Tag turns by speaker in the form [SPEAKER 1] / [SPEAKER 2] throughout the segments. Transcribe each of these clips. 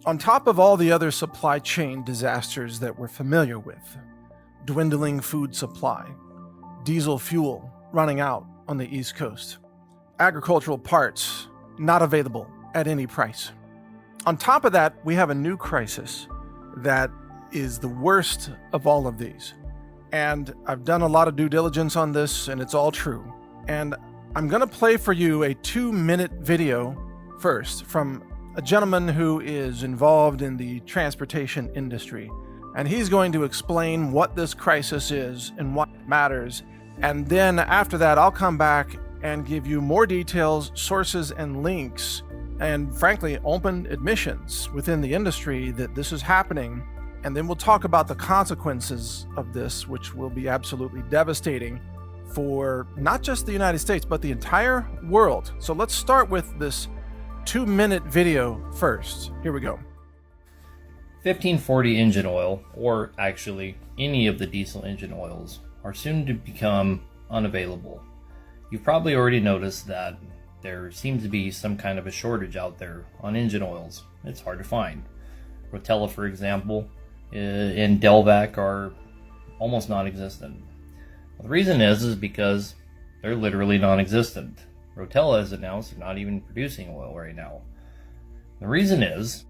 [SPEAKER 1] On top of all the other supply chain disasters that we're familiar with, dwindling food supply, diesel fuel running out on the East Coast, agricultural parts not available at any price. On top of that, we have a new crisis that is the worst of all of these. And I've done a lot of due diligence on this, and it's all true. And I'm going to play for you a 2-minute video first from a gentleman who is involved in the transportation industry. And he's going to explain what this crisis is and what matters. And then after that, I'll come back and give you more details, sources, and links, and frankly, open admissions within the industry that this is happening. And then we'll talk about the consequences of this, which will be absolutely devastating for not just the United States, but the entire world. So let's start with this 2-minute video first. Here we go.
[SPEAKER 2] 1540 engine oil, or actually any of the diesel engine oils, are soon to become unavailable. You've probably already noticed that there seems to be some kind of a shortage out there on engine oils. It's hard to find. Rotella, for example, and Delvac are almost non-existent. Well, the reason is because they're literally non-existent. Rotella has announced they're not even producing oil right now. The reason is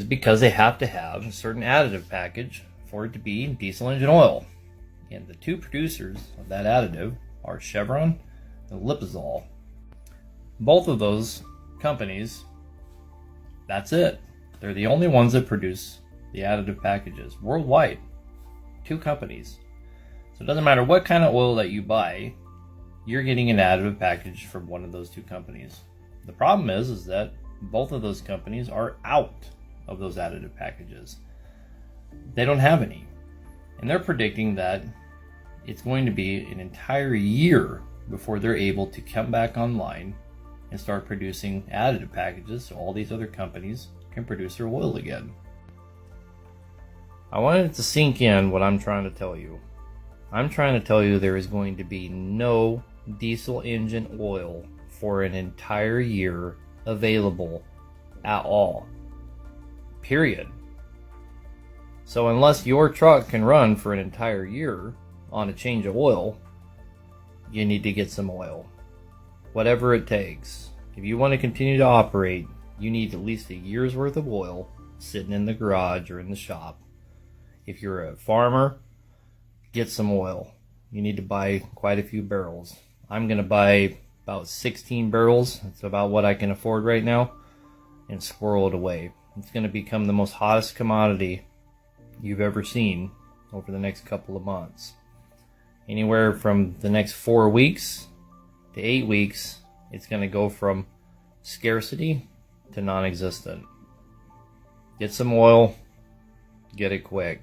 [SPEAKER 2] because they have to have a certain additive package for it to be diesel engine oil. And the two producers of that additive are Chevron and Lipizol. Both of those companies, that's it. They're the only ones that produce the additive packages worldwide. 2 companies. So it doesn't matter what kind of oil that you buy, you're getting an additive package from one of those 2 companies. The problem is that both of those companies are out of those additive packages. They don't have any. And they're predicting that it's going to be an entire year before they're able to come back online and start producing additive packages so all these other companies can produce their oil again. I wanted it to sink in what I'm trying to tell you. I'm trying to tell you there is going to be no diesel engine oil for an entire year available at all. Period. So unless your truck can run for an entire year on a change of oil, you need to get some oil. Whatever it takes. If you want to continue to operate, you need at least a year's worth of oil sitting in the garage or in the shop. If you're a farmer, get some oil. You need to buy quite a few barrels. I'm going to buy about 16 barrels. That's about what I can afford right now, and squirrel it away. It's going to become the most hottest commodity you've ever seen over the next couple of months. Anywhere from the next 4 weeks to 8 weeks, it's going to go from scarcity to non-existent. Get some oil, get it quick.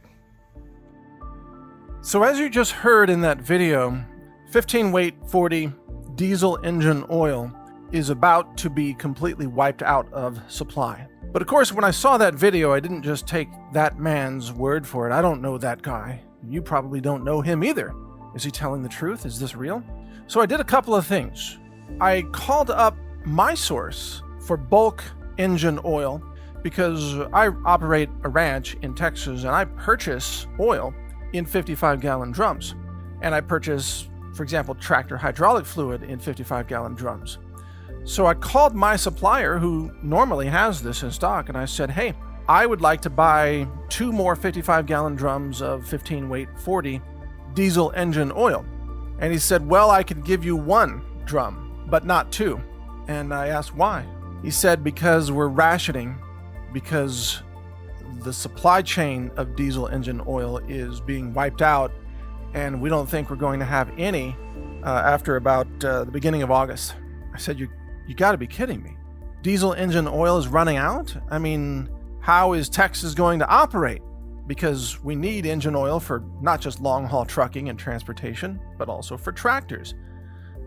[SPEAKER 1] So as you just heard in that video, 15 weight 40 diesel engine oil is about to be completely wiped out of supply. But of course, when I saw that video, I didn't just take that man's word for it. I don't know that guy. You probably don't know him either. Is he telling the truth? Is this real? So I did a couple of things. I called up my source for bulk engine oil because I operate a ranch in Texas and I purchase oil in 55-gallon drums. And I purchase, for example, tractor hydraulic fluid in 55-gallon drums. So I called my supplier who normally has this in stock and I said, hey, I would like to buy 2 more 55-gallon drums of 15 weight 40 diesel engine oil. And he said, well, I could give you 1 drum, but not 2. And I asked why. He said, because we're rationing, because the supply chain of diesel engine oil is being wiped out, and we don't think we're going to have any after about the beginning of August. I said, you got to be kidding me. Diesel engine oil is running out? I mean, how is Texas going to operate? Because we need engine oil for not just long-haul trucking and transportation, but also for tractors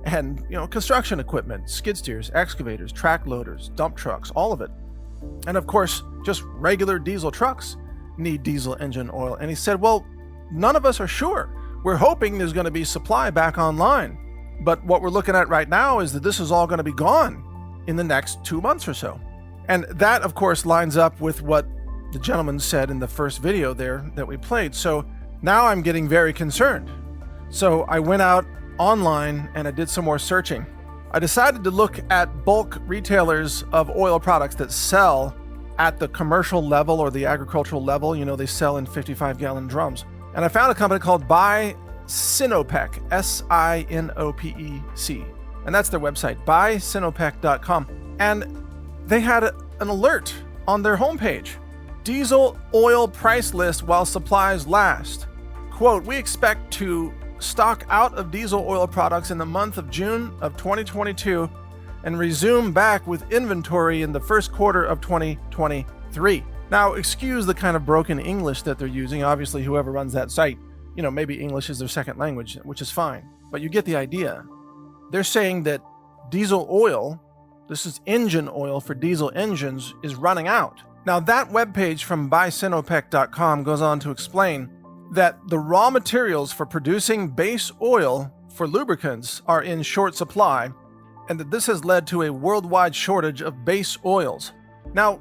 [SPEAKER 1] and, construction equipment, skid steers, excavators, track loaders, dump trucks, all of it. And of course, just regular diesel trucks need diesel engine oil. And he said, well, none of us are sure. We're hoping there's going to be supply back online. But what we're looking at right now is that this is all going to be gone in the next 2 months or so. And that, of course, lines up with what the gentleman said in the first video there that we played. So now I'm getting very concerned. So I went out online and I did some more searching. I decided to look at bulk retailers of oil products that sell at the commercial level or the agricultural level. You know, they sell in 55-gallon drums. And I found a company called Buy Sinopec, S-I-N-O-P-E-C. And that's their website, buysinopec.com. And they had an alert on their homepage. Diesel oil price list while supplies last. Quote, we expect to stock out of diesel oil products in the month of June of 2022 and resume back with inventory in the first quarter of 2023. Now, excuse the kind of broken English that they're using. Obviously, whoever runs that site, you know, maybe English is their second language, which is fine. But you get the idea. They're saying that diesel oil, this is engine oil for diesel engines, is running out. Now, that webpage from buysinopec.com goes on to explain that the raw materials for producing base oil for lubricants are in short supply, and that this has led to a worldwide shortage of base oils. Now,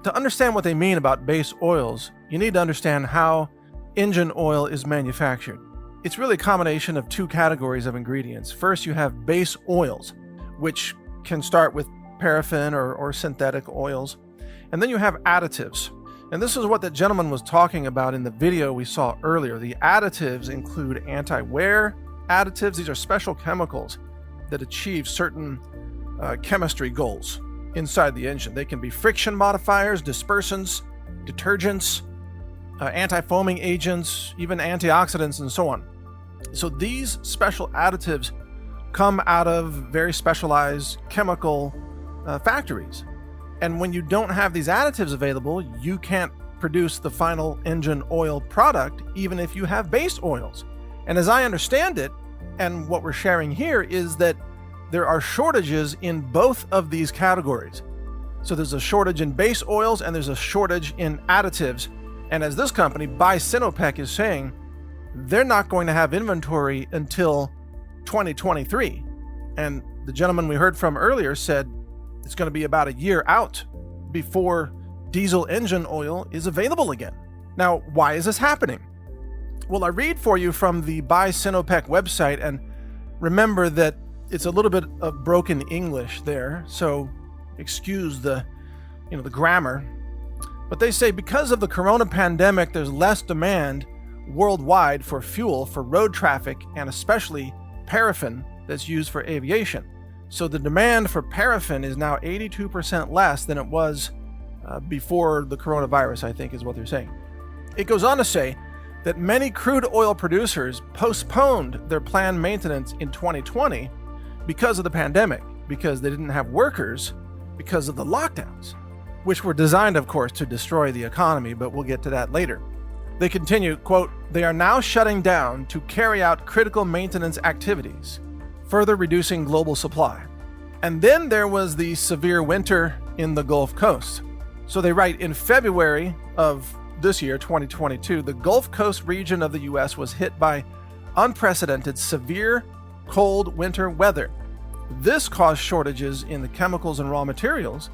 [SPEAKER 1] to understand what they mean about base oils, you need to understand how engine oil is manufactured. It's really a combination of two categories of ingredients. First, you have base oils, which can start with paraffin or synthetic oils. And then you have additives. And this is what the gentleman was talking about in the video we saw earlier. The additives include anti-wear additives. These are special chemicals that achieve certain chemistry goals inside the engine. They can be friction modifiers, dispersants, detergents, anti-foaming agents, even antioxidants, and so on. So these special additives come out of very specialized chemical factories. And when you don't have these additives available, you can't produce the final engine oil product, even if you have base oils. And as I understand it, and what we're sharing here, is that there are shortages in both of these categories. So there's a shortage in base oils and there's a shortage in additives. And as this company, Buy Sinopec, is saying, they're not going to have inventory until 2023. And the gentleman we heard from earlier said it's going to be about a year out before diesel engine oil is available again. Now, why is this happening? Well, I read for you from the Buy Sinopec website, and remember that it's a little bit of broken English there, so excuse the grammar. But they say because of the corona pandemic, there's less demand worldwide for fuel for road traffic and especially paraffin that's used for aviation. So the demand for paraffin is now 82% less than it was before the coronavirus, I think is what they're saying. It goes on to say that many crude oil producers postponed their planned maintenance in 2020 because of the pandemic, because they didn't have workers because of the lockdowns, which were designed, of course, to destroy the economy, but we'll get to that later. They continue, quote, they are now shutting down to carry out critical maintenance activities, further reducing global supply. And then there was the severe winter in the Gulf Coast. So they write, in February of this year, 2022, the Gulf Coast region of the U.S. was hit by unprecedented severe cold winter weather. This caused shortages in the chemicals and raw materials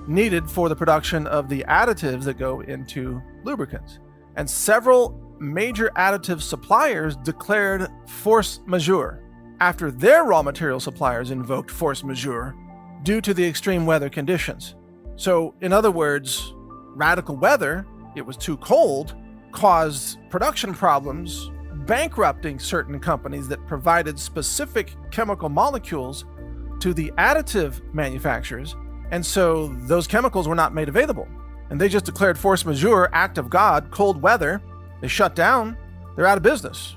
[SPEAKER 1] needed for the production of the additives that go into lubricants. And several major additive suppliers declared force majeure after their raw material suppliers invoked force majeure due to the extreme weather conditions. So, in other words, radical weather, it was too cold, caused production problems, bankrupting certain companies that provided specific chemical molecules to the additive manufacturers, and so those chemicals were not made available. And they just declared force majeure, act of God, cold weather. They shut down, they're out of business,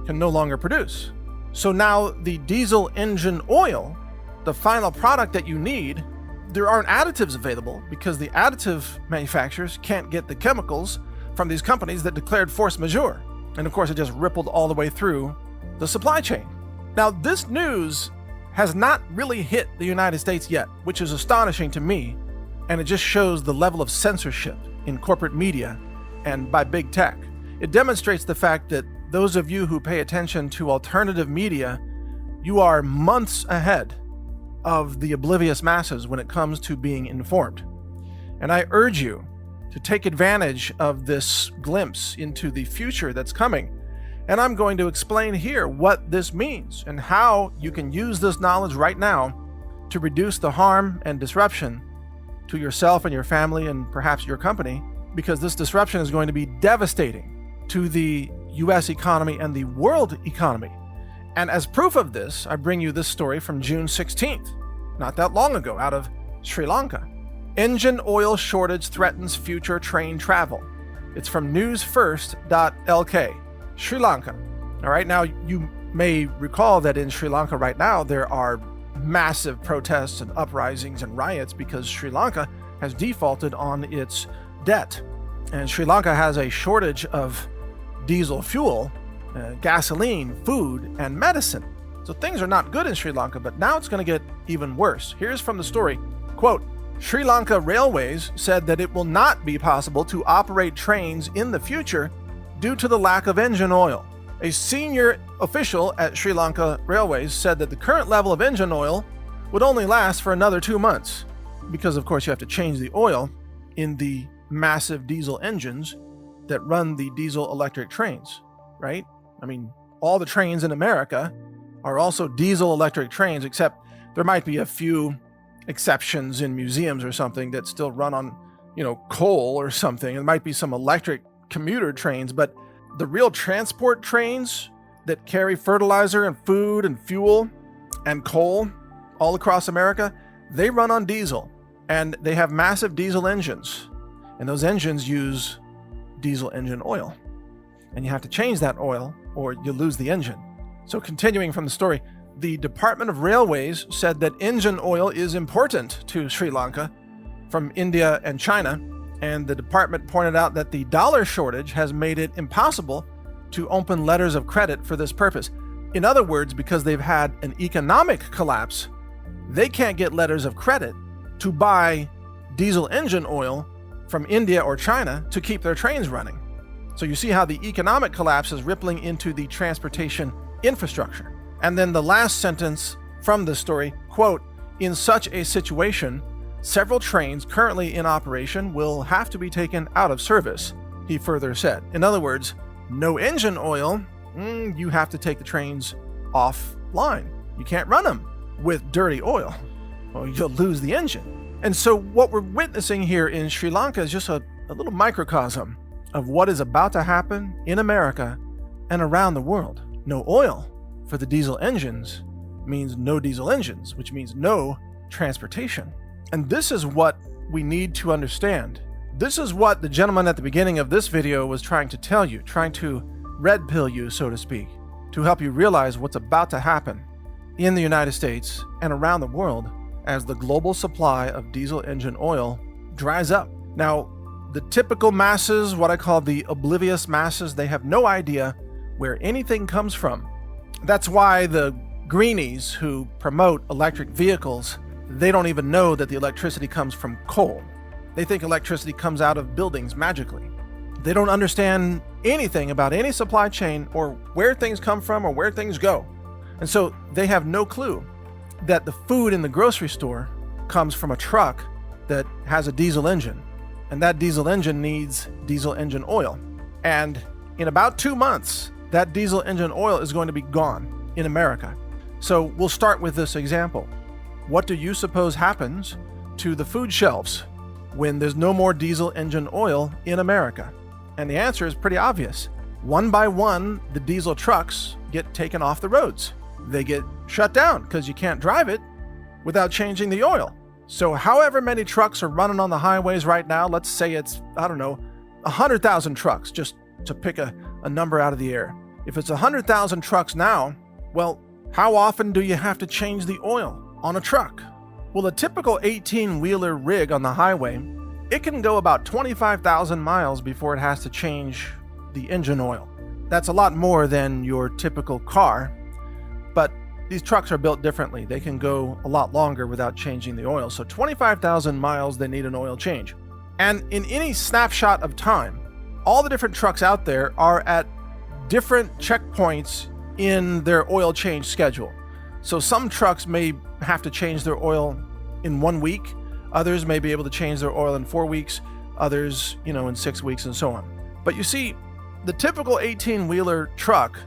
[SPEAKER 1] can no longer produce. So now the diesel engine oil, the final product that you need, there aren't additives available because the additive manufacturers can't get the chemicals from these companies that declared force majeure. And of course, it just rippled all the way through the supply chain. Now, this news has not really hit the United States yet, which is astonishing to me. And it just shows the level of censorship in corporate media and by big tech. It demonstrates the fact that those of you who pay attention to alternative media, you are months ahead of the oblivious masses when it comes to being informed. And I urge you to take advantage of this glimpse into the future that's coming. And I'm going to explain here what this means and how you can use this knowledge right now to reduce the harm and disruption to yourself and your family and perhaps your company, because this disruption is going to be devastating to the US economy and the world economy. And as proof of this, I bring you this story from June 16th, not that long ago, out of Sri Lanka. Engine oil shortage threatens future train travel. It's from newsfirst.lk. Sri Lanka. All right, now you may recall that in Sri Lanka right now, there are massive protests and uprisings and riots because Sri Lanka has defaulted on its debt. And Sri Lanka has a shortage of diesel fuel, gasoline, food, and medicine. So things are not good in Sri Lanka, but now it's going to get even worse. Here's from the story, quote, Sri Lanka Railways said that it will not be possible to operate trains in the future due to the lack of engine oil. A senior official at Sri Lanka Railways said that the current level of engine oil would only last for another 2 months, because of course you have to change the oil in the massive diesel engines that run the diesel electric trains, right? I mean, all the trains in America are also diesel electric trains, except there might be a few exceptions in museums or something that still run on, coal or something. There might be some electric commuter trains, but the real transport trains that carry fertilizer and food and fuel and coal all across America, they run on diesel, and they have massive diesel engines, and those engines use diesel engine oil, and you have to change that oil or you lose the engine. So continuing from the story, the Department of Railways said that engine oil is important to Sri Lanka from India and China, and the department pointed out that the dollar shortage has made it impossible to open letters of credit for this purpose. In other words, because they've had an economic collapse, they can't get letters of credit to buy diesel engine oil from India or China to keep their trains running. So you see how the economic collapse is rippling into the transportation infrastructure. And then the last sentence from this story, quote, in such a situation, several trains currently in operation will have to be taken out of service, he further said. In other words, no engine oil, you have to take the trains offline. You can't run them with dirty oil, or you'll lose the engine. And so what we're witnessing here in Sri Lanka is just a little microcosm of what is about to happen in America and around the world. No oil for the diesel engines means no diesel engines, which means no transportation. And this is what we need to understand. This is what the gentleman at the beginning of this video was trying to tell you, trying to red pill you, so to speak, to help you realize what's about to happen in the United States and around the world as the global supply of diesel engine oil dries up. Now, the typical masses, what I call the oblivious masses, they have no idea where anything comes from. That's why the greenies who promote electric vehicles, they don't even know that the electricity comes from coal. They think electricity comes out of buildings magically. They don't understand anything about any supply chain or where things come from or where things go. And so they have no clue that the food in the grocery store comes from a truck that has a diesel engine. And that diesel engine needs diesel engine oil. And in about 2 months, that diesel engine oil is going to be gone in America. So we'll start with this example. What do you suppose happens to the food shelves when there's no more diesel engine oil in America? And the answer is pretty obvious. One by one, the diesel trucks get taken off the roads. They get shut down because you can't drive it without changing the oil. So however many trucks are running on the highways right now, let's say it's, 100,000 trucks, just to pick a number out of the air. If it's 100,000 trucks now, well, how often do you have to change the oil on a truck? Well, a typical 18-wheeler rig on the highway, it can go about 25,000 miles before it has to change the engine oil. That's a lot more than your typical car, but these trucks are built differently. They can go a lot longer without changing the oil. So 25,000 miles, they need an oil change. And in any snapshot of time, all the different trucks out there are at different checkpoints in their oil change schedule. So some trucks may have to change their oil in 1 week. Others may be able to change their oil in 4 weeks, others, in 6 weeks, and so on. But you see, the typical 18-wheeler truck,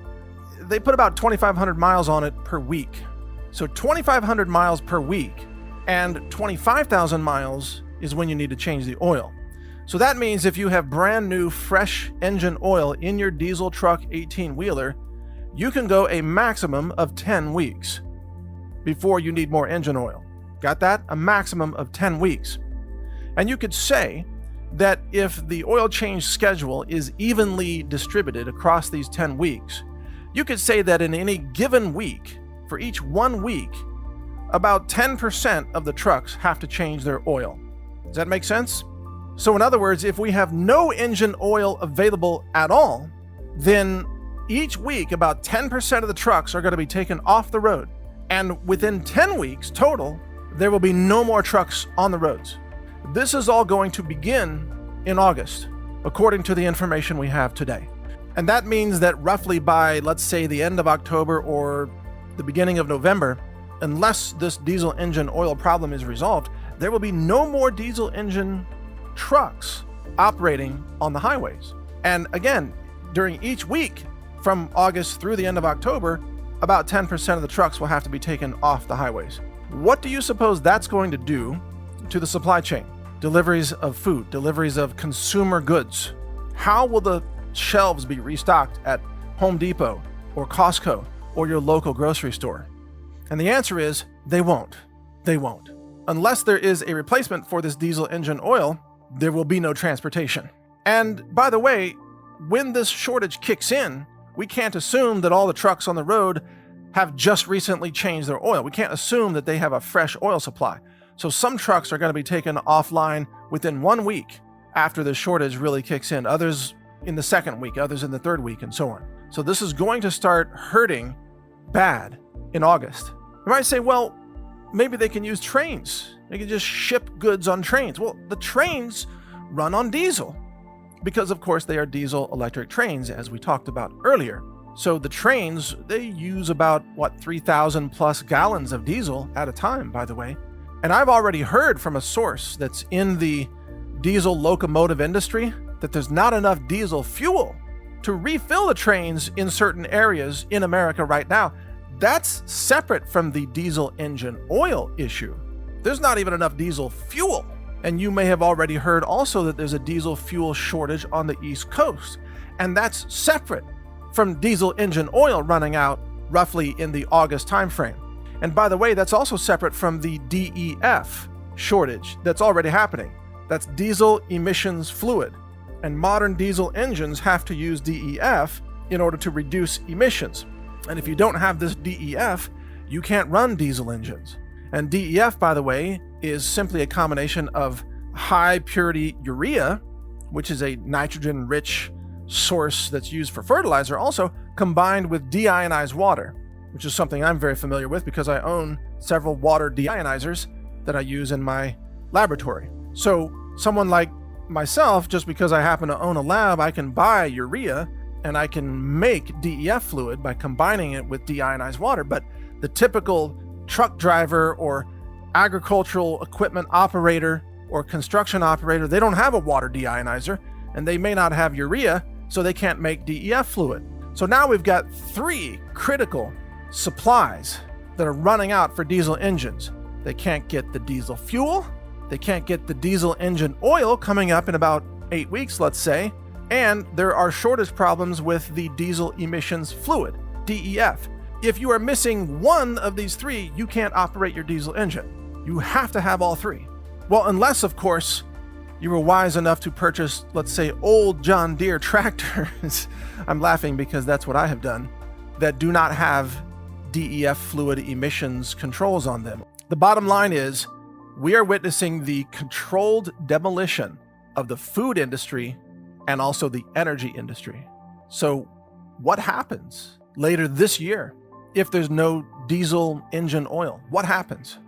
[SPEAKER 1] they put about 2,500 miles on it per week. So 2,500 miles per week, and 25,000 miles is when you need to change the oil. So that means if you have brand new, fresh engine oil in your diesel truck 18-wheeler, you can go a maximum of 10 weeks before you need more engine oil. Got that? A maximum of 10 weeks. And you could say that if the oil change schedule is evenly distributed across these 10 weeks, you could say that in any given week, for each 1 week, about 10% of the trucks have to change their oil. Does that make sense? So in other words, if we have no engine oil available at all, then each week about 10% of the trucks are going to be taken off the road. And within 10 weeks total, there will be no more trucks on the roads. This is all going to begin in August, according to the information we have today. And that means that roughly by, let's say, the end of October or the beginning of November, unless this diesel engine oil problem is resolved, there will be no more diesel engine trucks operating on the highways. And again, during each week from August through the end of October, about 10% of the trucks will have to be taken off the highways. What do you suppose that's going to do to the supply chain? Deliveries of food, deliveries of consumer goods. How will the shelves be restocked at Home Depot or Costco or your local grocery store? And the answer is they won't. They won't. Unless there is a replacement for this diesel engine oil, there will be no transportation. And by the way, when this shortage kicks in, we can't assume that all the trucks on the road have just recently changed their oil. We can't assume that they have a fresh oil supply. So some trucks are going to be taken offline within 1 week after the shortage really kicks in, others in the second week, others in the third week, and so on. So this is going to start hurting bad in August. You might say, well, maybe they can use trains. They can just ship goods on trains. Well, the trains run on diesel because, of course, they are diesel electric trains, as we talked about earlier. So the trains, they use about, 3,000 plus gallons of diesel at a time, by the way. And I've already heard from a source that's in the diesel locomotive industry that there's not enough diesel fuel to refill the trains in certain areas in America right now. That's separate from the diesel engine oil issue. There's not even enough diesel fuel. And you may have already heard also that there's a diesel fuel shortage on the East Coast. And that's separate from diesel engine oil running out roughly in the August timeframe. And by the way, that's also separate from the DEF shortage that's already happening. That's diesel emissions fluid. And modern diesel engines have to use DEF in order to reduce emissions. And if you don't have this DEF, you can't run diesel engines. And DEF, by the way, is simply a combination of high purity urea, which is a nitrogen-rich source that's used for fertilizer, also combined with deionized water, which is something I'm very familiar with because I own several water deionizers that I use in my laboratory. So someone like myself, just because I happen to own a lab, I can buy urea and I can make DEF fluid by combining it with deionized water. But the typical truck driver or agricultural equipment operator or construction operator, they don't have a water deionizer and they may not have urea, so they can't make DEF fluid. So now we've got 3 critical supplies that are running out for diesel engines. They can't get the diesel fuel, they can't get the diesel engine oil coming up in about 8 weeks, let's say, and there are shortage problems with the diesel emissions fluid, DEF. If you are missing one of these 3, you can't operate your diesel engine. You have to have all 3. Well, unless, of course, you were wise enough to purchase, let's say, old John Deere tractors. I'm laughing because that's what I have done, that do not have DEF fluid emissions controls on them. The bottom line is, we are witnessing the controlled demolition of the food industry and also the energy industry. So what happens later this year if there's no diesel engine oil? What happens?